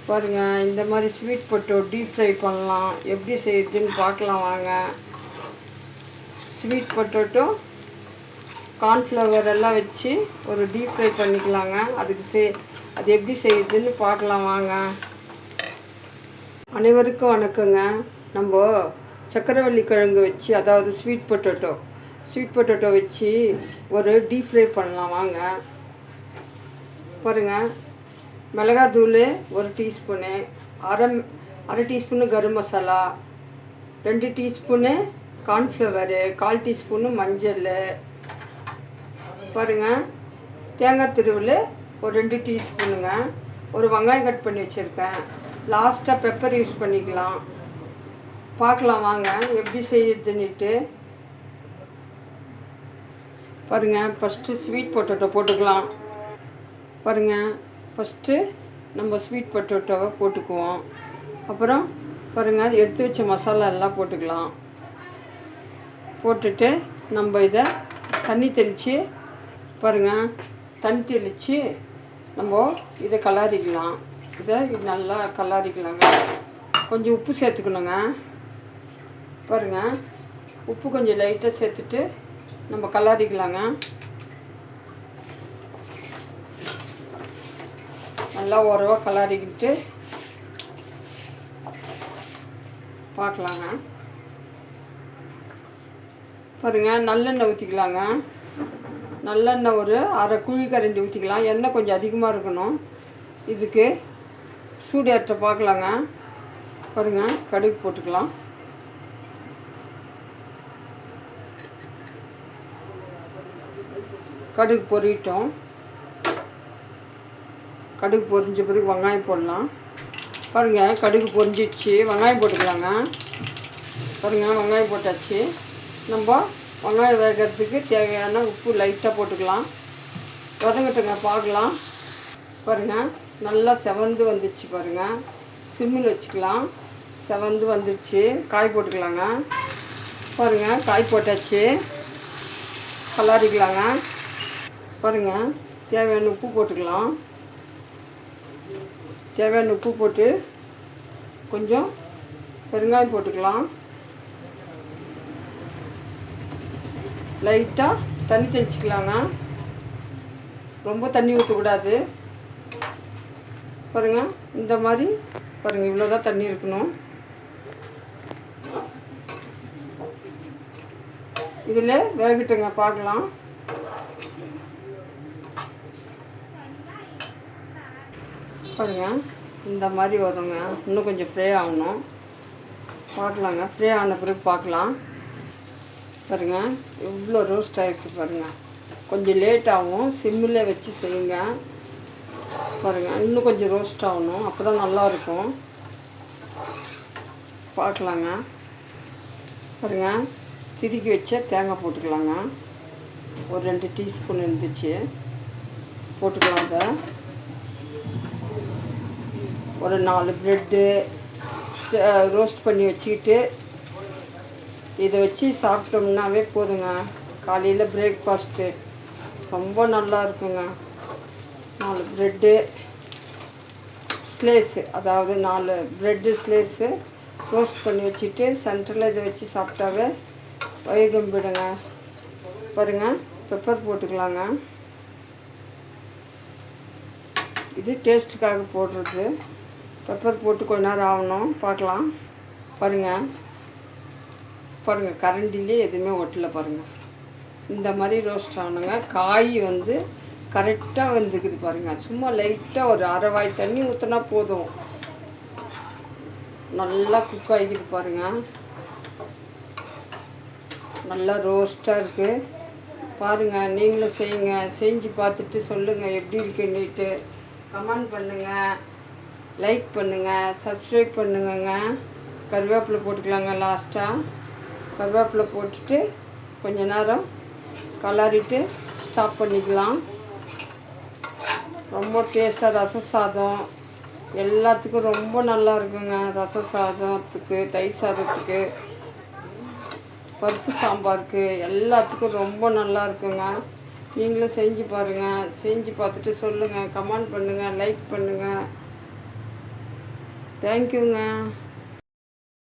பாருங்கள், இந்த மாதிரி ஸ்வீட் பொட்டோ டீப் ஃப்ரை பண்ணலாம். எப்படி செய்யுதுன்னு பார்க்கலாம் வாங்க. ஸ்வீட் பொட்டோட்டோ கார்ன்ஃப்ளவர் எல்லாம் வச்சு ஒரு டீப் ஃப்ரை பண்ணிக்கலாங்க. அது எப்படி செய்யுதுன்னு பார்க்கலாம் வாங்க. அனைவருக்கும் வணக்கங்க. நம்ம சக்கரவள்ளி கிழங்கு வச்சு, அதாவது ஸ்வீட் பொட்டோட்டோ வச்சு ஒரு டீப் ஃப்ரை பண்ணலாம் வாங்க. பாருங்கள், மிளகாத்தூள் 1 டீஸ்பூனு, அரை teaspoon garam masala, 2 teaspoon cornflour, 1/4 teaspoon மஞ்சள். பாருங்கள், தேங்காய் துருவல் ஒரு 2 டீஸ்பூனுங்க. ஒரு வெங்காயம் கட் பண்ணி வச்சுருக்கேன். லாஸ்ட்டாக பெப்பர் யூஸ் பண்ணிக்கலாம். பார்க்கலாம் வாங்க எப்படி செய்யுதுன்னுட்டு. பாருங்கள், ஃபஸ்ட்டு ஸ்வீட் பொட்டோட்டோ போட்டுக்கலாம். பாருங்கள், ஃபஸ்ட்டு நம்ம ஸ்வீட் பொட்டோட்டோவை போட்டுக்குவோம். அப்புறம் பாருங்கள், அது எடுத்து வச்ச மசாலா எல்லாம் போட்டுக்கலாம். போட்டுட்டு நம்ம இதை தண்ணி தெளித்து, பாருங்கள், தண்ணி தெளித்து நம்ம இதை கலாரிக்கலாம். இதை நல்லா கலாரிக்கலாங்க. கொஞ்சம் உப்பு சேர்த்துக்கணுங்க. பாருங்கள், உப்பு கொஞ்சம் லைட்டாக சேர்த்துட்டு நம்ம கலாரிக்கலாங்க. நல்லா ஓரவாக கலாரிக்கிட்டு பார்க்கலாங்க. பாருங்கள், நல்லெண்ணெய் ஊற்றிக்கலாங்க. நல்லெண்ணெய் ஒரு அரை குழிக்கரண்டி ஊற்றிக்கலாம். எண்ணெய் கொஞ்சம் அதிகமாக இருக்கணும். இதுக்கு சூடு ஏற்ற பார்க்கலாங்க. பாருங்கள், கடுகு போட்டுக்கலாம். கடுகு பொரியட்டும். கடுகு பொரிஞ்ச பிறகு வெங்காயம் போடலாம். பாருங்கள், கடுகு பொரிஞ்சிடுச்சு. வெங்காயம் போட்டுக்கலாங்க. பாருங்கள், வெங்காயம் போட்டாச்சு. நம்ம வெங்காயம் வேகிறதுக்கு தேவையான உப்பு லைட்டாக போட்டுக்கலாம். வதங்கட்டுங்க, பார்க்கலாம். பாருங்கள், நல்லா செவந்து வந்துடுச்சு. பாருங்கள், சிம்மில் வச்சுக்கலாம். செவந்து வந்துடுச்சு. காய் போட்டுக்கலாங்க. பாருங்கள், காய் போட்டாச்சு. கலாரிக்கலாங்க. பாருங்கள், தேவையான உப்பு போட்டுக்கலாம். தேவையான உப்பு போட்டு கொஞ்சம் பெருங்காயம் போட்டுக்கலாம். லைட்டாக தண்ணி தெளிச்சிக்கலாங்க. ரொம்ப தண்ணி ஊற்றக்கூடாது. பாருங்கள், இந்த மாதிரி பாருங்கள், இவ்வளோதான் தண்ணி இருக்கணும். இதில் வேகட்டுங்க, பார்க்கலாம். பாருங்கள், இந்த மாதிரி வருங்க. இன்னும் கொஞ்சம் ஃப்ரை ஆகணும். பார்க்கலாங்க. ஃப்ரை ஆன பிறகு பார்க்கலாம். பாருங்கள், எவ்வளோ ரோஸ்ட் ஆகிருக்கு. பாருங்கள், கொஞ்சம் லேட் ஆகும். சிம்மில் வச்சு செய்யுங்க. பாருங்கள், இன்னும் கொஞ்சம் ரோஸ்ட் ஆகணும். அப்போ தான் நல்லாயிருக்கும். பார்க்கலாங்க. பாருங்கள், திருக்கி வச்ச தேங்காய் போட்டுக்கலாங்க. ஒரு 2 டீஸ்பூன் இருந்துச்சு, போட்டுக்கலாம். அதை ஒரு 4 ப்ரெட்டு ரோஸ்ட் பண்ணி வச்சுக்கிட்டு இதை வச்சு சாப்பிட்டோம்னாவே போதுங்க. காலையில் பிரேக்ஃபாஸ்ட்டு ரொம்ப நல்லா இருக்குங்க. 4 ப்ரெட்டு ஸ்லேஸு, அதாவது 4 ப்ரெட்டு ஸ்லேஸு ரோஸ்ட் பண்ணி வச்சுட்டு சென்டரில் இதை வச்சு சாப்பிட்டாவே வயிறு ரொம்பிடுங்க. பாருங்கள், பெப்பர் போட்டுக்கலாங்க. இது டேஸ்ட்டுக்காக போடுறது. பெப்பர் போட்டு கொஞ்ச நேரம் ஆகணும். பார்க்கலாம். பாருங்கள், கரண்டிலே எதுவுமே ஒட்டலை. பாருங்கள், இந்த மாதிரி ரோஸ்ட் ஆகணுங்க. காய் வந்து கரெக்டாக வந்துக்குது. பாருங்கள், சும்மா லைட்டாக ஒரு அரை வாய் தண்ணி ஊற்றினா போதும். நல்லா குக் ஆகிக்குது. பாருங்கள், நல்லா ரோஸ்ட்டாக இருக்குது. பாருங்கள், நீங்களும் செய்யுங்க. செஞ்சு பார்த்துட்டு சொல்லுங்கள் எப்படி இருக்குன்னுட்டு. கமெண்ட் பண்ணுங்கள், லைக் பண்ணுங்கள், சப்ஸ்கிரைப் பண்ணுங்கங்க. கருவேப்பிலை போட்டுக்கலாங்க. லாஸ்ட்டாக கருவேப்பிலை போட்டுட்டு கொஞ்ச நேரம் கலரிட்டு ஸ்டாப் பண்ணிக்கலாம். ரொம்ப டேஸ்ட்டாக ரச சாதம் எல்லாத்துக்கும் ரொம்ப நல்லா இருக்குங்க. ரச சாதத்துக்கு, தயிர் சாதத்துக்கு, பருப்பு சாம்பாருக்கு எல்லாத்துக்கும் ரொம்ப நல்லா இருக்குங்க. நீங்களும் செஞ்சு பாருங்கள். செஞ்சு பார்த்துட்டு சொல்லுங்கள், கமெண்ட் பண்ணுங்கள், லைக் பண்ணுங்கள். தேங்க்யூங்க.